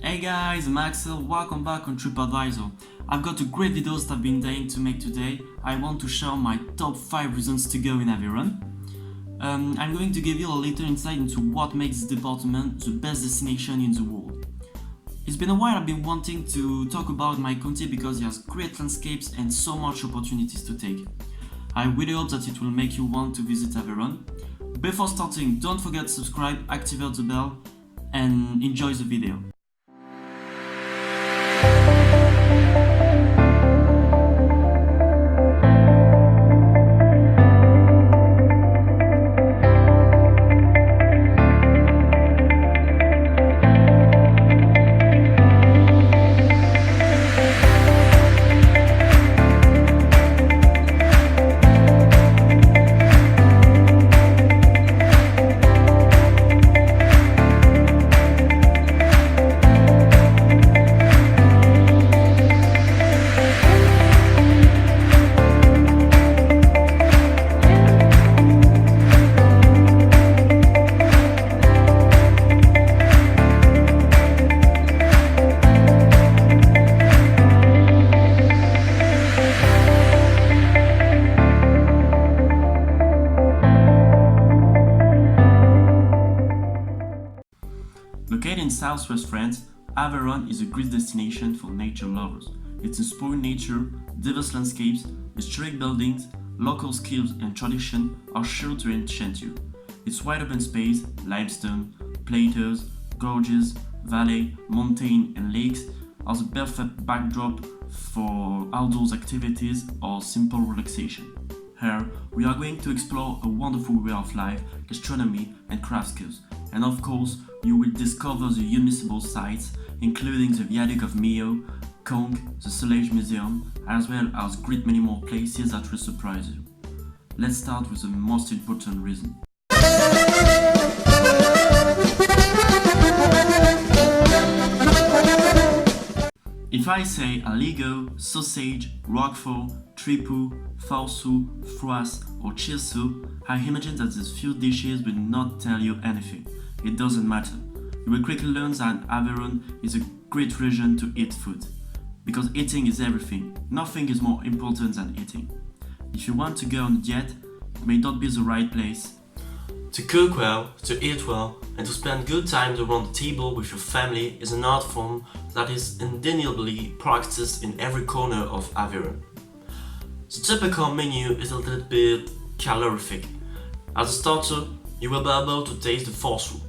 Hey guys, I'm Axel, welcome back on TripAdvisor. I've got a great videos that I've been dying to make today. I want to share my top 5 reasons to go in Aveyron. I'm going to give you a little insight into what makes this department the best destination in the world. It's been a while I've been wanting to talk about my county because it has great landscapes and so much opportunities to take. I really hope that it will make you want to visit Aveyron. Before starting, don't forget to subscribe, activate the bell, and enjoy the video. Located in southwest France, Aveyron is a great destination for nature lovers. Its inspiring nature, diverse landscapes, historic buildings, local skills and tradition are sure to enchant you. Its wide open space, limestone, plateaus, gorges, valley, mountain and lakes are the perfect backdrop for outdoors activities or simple relaxation. Here, we are going to explore a wonderful way of life, gastronomy and craft skills. And of course, you will discover the unmissable sights, including the Viaduct of Millau, Conques, the Soleil Museum, as well as great many more places that will surprise you. Let's start with the most important reason. If I say aligot, sausage, roquefort, tripou, farceau, froisse or cheese soup, I imagine that these few dishes will not tell you anything. It doesn't matter. You will quickly learn that Aveyron is a great region to eat food. Because eating is everything. Nothing is more important than eating. If you want to go on a diet, it may not be the right place. To cook well, to eat well, and to spend good times around the table with your family is an art form that is undeniably practiced in every corner of Aveyron. The typical menu is a little bit calorific. As a starter, you will be able to taste the farceau.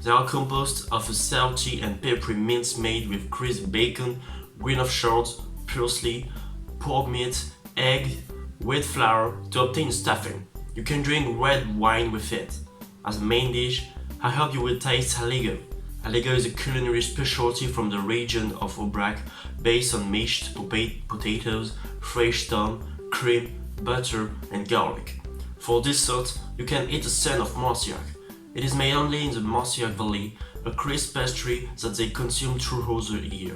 They are composed of a salty and peppery mince made with crispy bacon, grain of short, parsley, pork meat, egg, wheat flour to obtain stuffing. You can drink red wine with it. As a main dish, I hope you will taste aligot. Aligot is a culinary specialty from the region of Aubrac based on mashed potatoes, fresh thyme, cream, butter and garlic. For dessert, you can eat a son of Marciac. It is made only in the Marciac Valley, a crisp pastry that they consume throughout the year.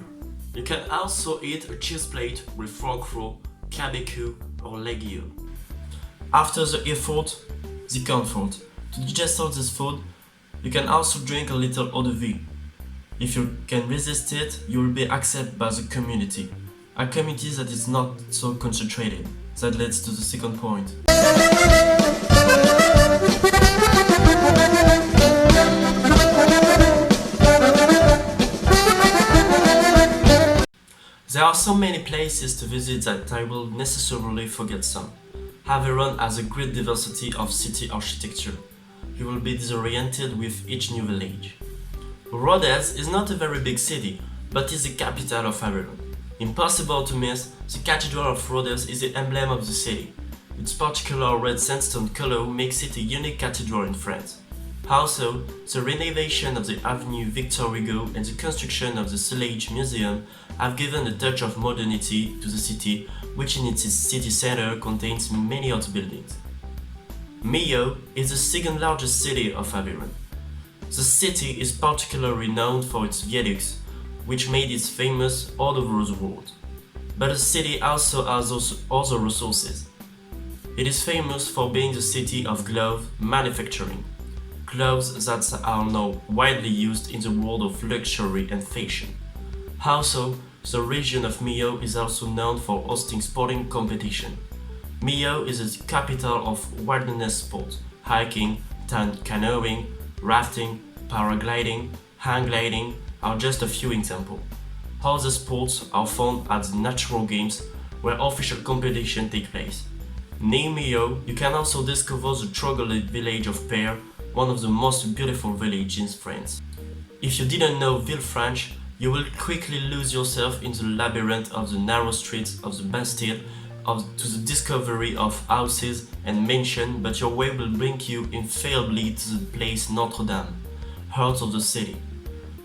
You can also eat a cheese plate with roquefort, cabecu or legume. After the effort, the comfort. To digest all this food, you can also drink a little eau de vie. If you can resist it, you will be accepted by the community. A community that is not so concentrated. That leads to the second point. There are so many places to visit that I will necessarily forget some. Aveyron has a great diversity of city architecture. You will be disoriented with each new village. Rodez is not a very big city, but is the capital of Aveyron. Impossible to miss, the Cathedral of Rodez is the emblem of the city. Its particular red sandstone color makes it a unique cathedral in France. Also, the renovation of the Avenue Victor Hugo and the construction of the Soleil Museum have given a touch of modernity to the city, which in its city center contains many art buildings. Millau is the second largest city of Aveyron. The city is particularly renowned for its viaducts, which made it famous all over the world. But the city also has other resources. It is famous for being the city of glove manufacturing. clothes that are now widely used in the world of luxury and fashion. Also, the region of Millau is also known for hosting sporting competition. Millau is the capital of wilderness sports, hiking, canoeing, rafting, paragliding, hang gliding are just a few examples. Other sports are found at the natural games where official competition take place. Near Millau, you can also discover the troglodyte village of Père, one of the most beautiful villages in France. If you didn't know Villefranche, you will quickly lose yourself in the labyrinth of the narrow streets of the Bastille to the discovery of houses and mansions, but your way will bring you infallibly to the place Notre Dame, heart of the city.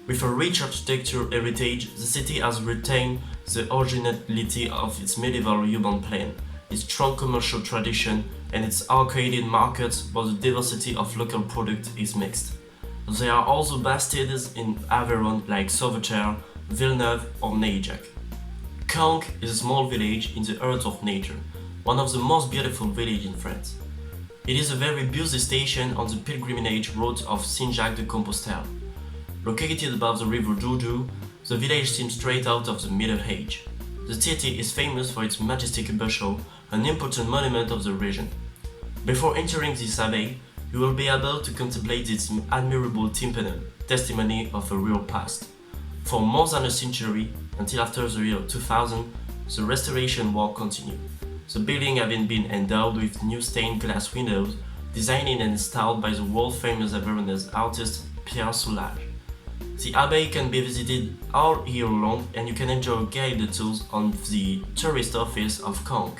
With a rich architectural heritage, the city has retained the originality of its medieval urban plan, its strong commercial tradition, and its arcaded markets, but the diversity of local products is mixed. There are also bastions in Aveyron like Sauveterre, Villeneuve or Neillac. Caen is a small village in the heart of nature, one of the most beautiful villages in France. It is a very busy station on the pilgrimage route of Saint-Jacques-de-Compostelle. Located above the river Doudou, the village seems straight out of the Middle Age. The city is famous for its majestic bushel, an important monument of the region. Before entering this abbey, you will be able to contemplate its admirable tympanum, testimony of a real past. For more than a century, until after the year 2000, the restoration work continued. The building having been endowed with new stained glass windows, designed and installed by the world-famous Aveyronese artist Pierre Soulages. The abbey can be visited all year long, and you can enjoy guided tours on the tourist office of Caen.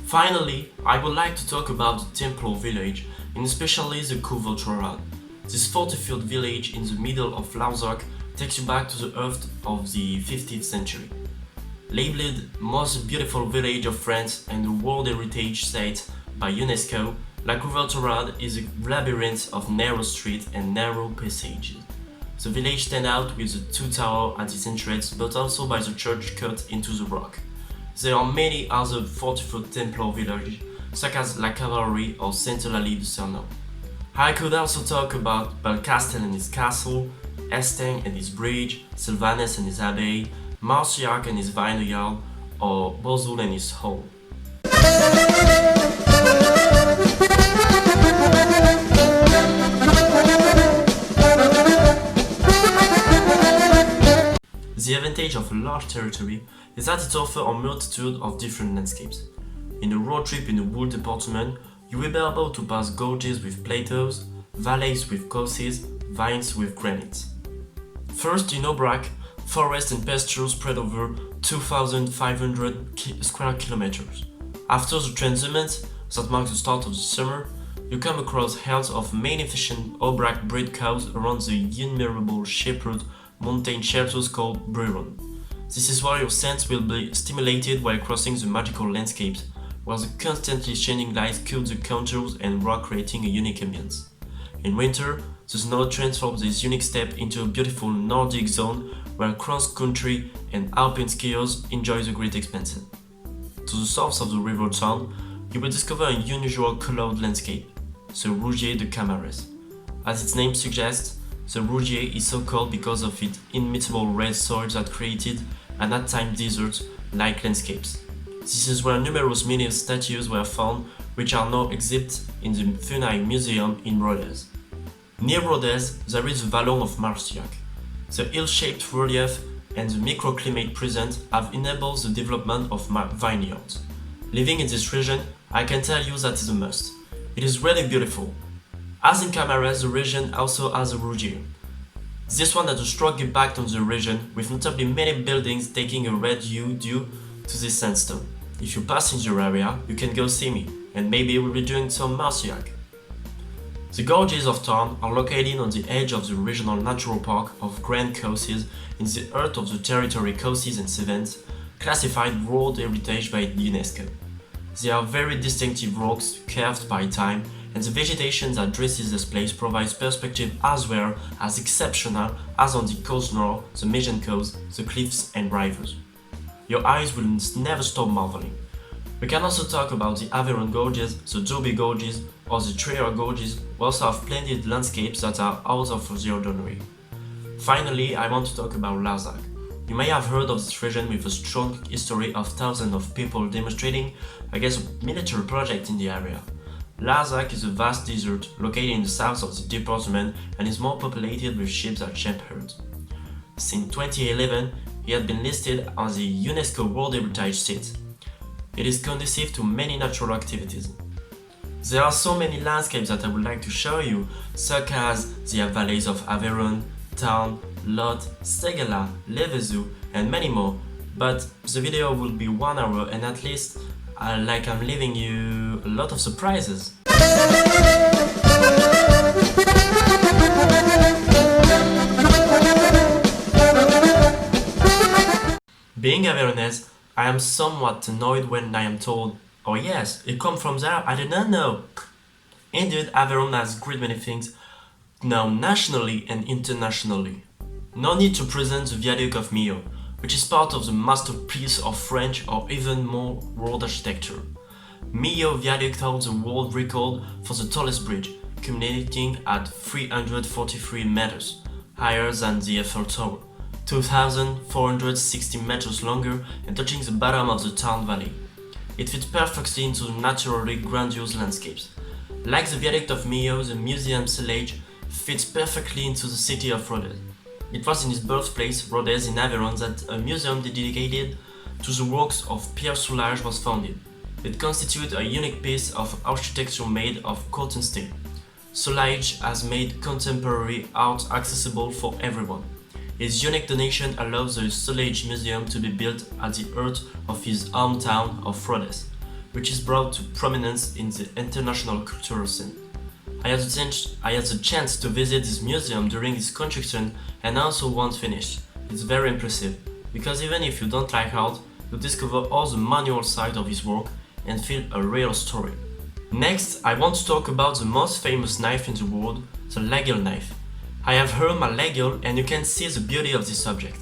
Finally, I would like to talk about the Temple village, and especially the Couverture. This fortified village in the middle of Larzac takes you back to the earth of the 15th century. Labeled most beautiful village of France and the World Heritage Site by UNESCO, La Couverture is a labyrinth of narrow streets and narrow passages. The village stands out with the two towers at its entrance, but also by the church cut into the rock. There are many other fortified Temple villages, such as La Cavalerie or Saint-Eulalie de Cernon. I could also talk about Belcastel and his castle, Estaing and his bridge, Sylvanus and his abbey, Marcillac and his vineyard, or Bozoul and his hall. The advantage of a large territory is that it offers a multitude of different landscapes. In a road trip in the Wool department, you will be able to pass gorges with plateaus, valleys with causeys, vines with granites. First in Aubrac, forest and pasture spread over 2,500 square kilometers. After the transhumance that marks the start of the summer, you come across herds of magnificent Aubrac bred cows around the innumerable shepherd mountain shelters called Aveyron. This is why your sense will be stimulated while crossing the magical landscapes, where the constantly shining light cut the contours and rock, creating a unique ambience. In winter, the snow transforms this unique steppe into a beautiful Nordic zone where cross-country and alpine skiers enjoy the great expanse. To the south of the river Tarn, you will discover a unusual colored landscape, the Rougier de Camares. As its name suggests, the Rougier is so called because of its immutable red soil that created an at times desert-like landscapes. This is where numerous miniature statues were found, which are now exhibited in the Funai Museum in Rodez. Near Rodez, there is the Vallon of Marcillac. The hill-shaped relief and the microclimate present have enabled the development of vineyards. Living in this region, I can tell you that is a must. It is really beautiful. As in Camares, the region also has a Rougier. This one has a strong impact on the region, with notably many buildings taking a red hue due to this sandstone. If you pass in your area, you can go see me, and maybe we'll be doing some Marcillac. The gorges of Tarn are located on the edge of the regional natural park of Grand Causeys in the heart of the territory Causeys and Cévennes, classified World Heritage by UNESCO. They are very distinctive rocks carved by time, and the vegetation that dresses this place provides perspective as well as exceptional as on the coast north, the Méjean coast, the cliffs and rivers. Your eyes will never stop marveling. We can also talk about the Aveyron Gorges, the Joby Gorges, or the Trier Gorges. We also have splendid landscapes that are out of the ordinary. Finally, I want to talk about Larzac. You may have heard of this region with a strong history of thousands of people demonstrating against a military project in the area. Larzac is a vast desert located in the south of the department and is more populated with sheep than shepherds. Since 2011, it had been listed on the UNESCO World Heritage Site. It is conducive to many natural activities. There are so many landscapes that I would like to show you, such as the valleys of Aveyron, Tarn, Lot, Segala, Levezu, and many more, but the video will be 1 hour and at least I'm leaving you a lot of surprises. Being Aveyronese, I am somewhat annoyed when I am told, "Oh yes, it comes from there, I did not know." Indeed, Aveyron has great many things known nationally and internationally. No need to present the Viaduct of Millau, which is part of the masterpiece of French or even more world architecture. Millau Viaduct holds a world record for the tallest bridge, culminating at 343 meters, higher than the Eiffel Tower, 2,460 meters longer and touching the bottom of the Tarn Valley. It fits perfectly into the naturally grandiose landscapes. Like the Viaduct of Millau, the museum Celage fits perfectly into the city of Rodez. It was in his birthplace, Rodez in Aveyron, that a museum dedicated to the works of Pierre Soulages was founded. It constitutes a unique piece of architecture made of cotton steel. Soulages has made contemporary art accessible for everyone. His unique donation allows the Soulages Museum to be built at the heart of his hometown of Rodez, which is brought to prominence in the international cultural scene. I had the chance to visit this museum during its construction and also once finished. It's very impressive, because even if you don't like art, you discover all the manual side of his work and feel a real story. Next, I want to talk about the most famous knife in the world, the Legel knife. I have heard my Legel and you can see the beauty of this object.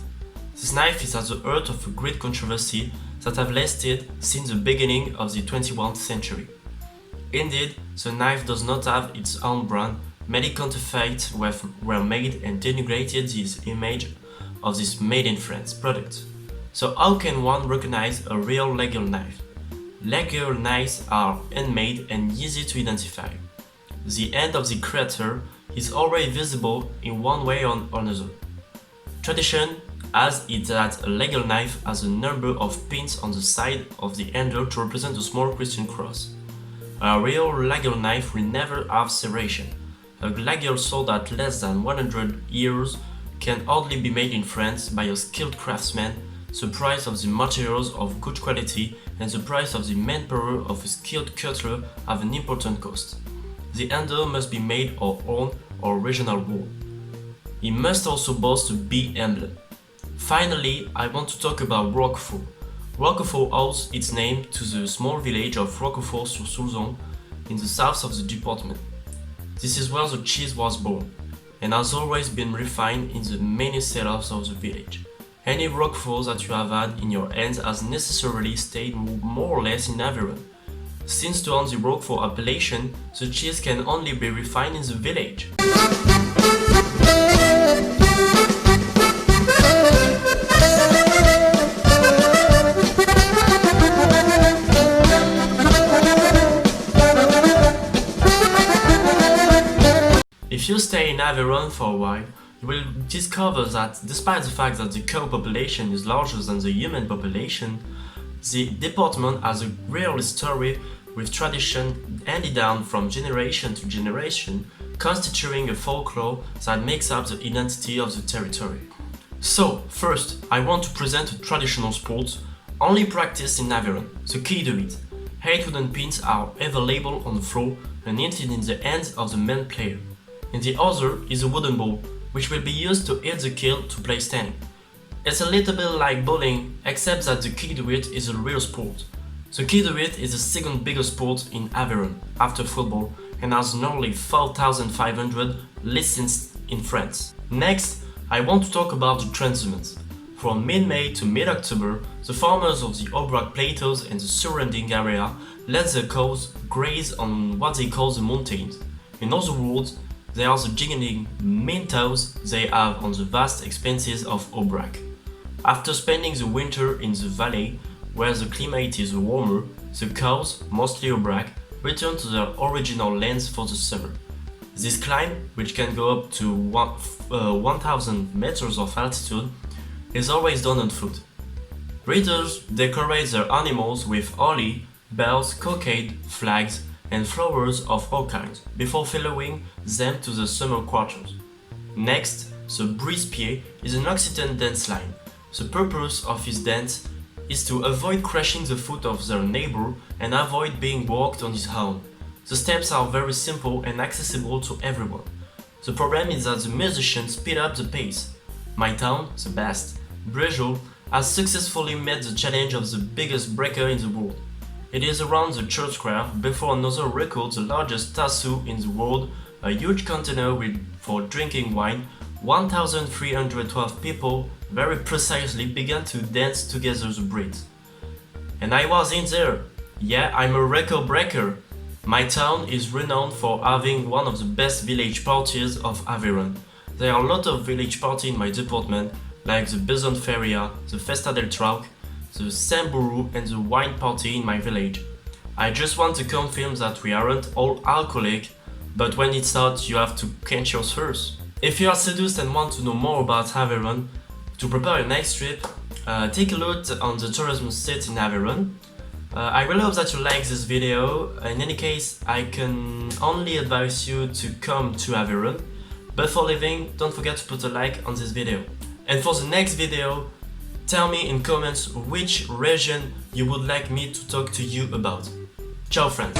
This knife is at the heart of a great controversy that have lasted since the beginning of the 21st century. Indeed, the knife does not have its own brand. Many counterfeits were made and denigrated this image of this made in France product. So how can one recognize a real Legel knife? Legel knives are handmade and easy to identify. The end of the crater is already visible in one way or another. Tradition has it that a Legel knife has a number of pins on the side of the handle to represent a small Christian cross. A real Legel knife will never have serration. A Legel sword at less than 100 years can hardly be made in France by a skilled craftsman. The price of the materials of good quality and the price of the manpower of a skilled cutler have an important cost. The handle must be made of own or regional wool. It must also boast a bee emblem. Finally, I want to talk about Roquefort. Roquefort owes its name to the small village of Roquefort-sur-Soulzon in the south of the department. This is where the cheese was born, and has always been refined in the many cellars of the village. Any Roquefort that you have had in your hands has necessarily stayed more or less in Aveyron. Since to earn the Roquefort appellation, the cheese can only be refined in the village. If you stay in Aveyron for a while, you will discover that despite the fact that the cow population is larger than the human population, the department has a real history with tradition handed down from generation to generation, constituting a folklore that makes up the identity of the territory. So, first, I want to present a traditional sport only practiced in Aveyron, the quille de huit. 8 wooden pins are available on the floor and hinted in the hands of the main player. In the other is a wooden ball, which will be used to hit the quille to play standing. It's a little bit like bowling, except that the quille de huit is a real sport. The quille de huit is the second biggest sport in Aveyron, after football, and has nearly 4,500 licensed in France. Next, I want to talk about the transhumance. From mid-May to mid-October, the farmers of the Aubrac plateaus and the surrounding area let their cows graze on what they call the mountains. In other words, they are the gigantic mintows they have on the vast expanses of Aubrac. After spending the winter in the valley, where the climate is warmer, the cows, mostly Aubrac, return to their original lands for the summer. This climb, which can go up to 1000 meters of altitude, is always done on foot. Breeders decorate their animals with holly, bells, cockade, flags, and flowers of all kinds, before following them to the summer quarters. Next, the brise-pied is an Occitan dance line. The purpose of his dance is to avoid crushing the foot of their neighbor and avoid being walked on his own. The steps are very simple and accessible to everyone. The problem is that the musicians speed up the pace. My town, the best, Brejo, has successfully met the challenge of the biggest breaker in the world. It is around the church square before another record the largest tassoo in the world, a huge container for drinking wine. 1,312 people very precisely began to dance together the breed. And I was in there. Yeah, I'm a record breaker. My town is renowned for having one of the best village parties of Aveyron. There are a lot of village parties in my department, like the Beson Feria, the Festa del Trauc, the Samburu and the wine party in my village. I just want to confirm that we aren't all alcoholic, but when it starts you have to quench your thirst. If you are seduced and want to know more about Aveyron, to prepare your next trip, take a look on the tourism site in Aveyron. I really hope that you like this video. In any case, I can only advise you to come to Aveyron, but for leaving, don't forget to put a like on this video. And for the next video, tell me in comments which region you would like me to talk to you about. Ciao friends!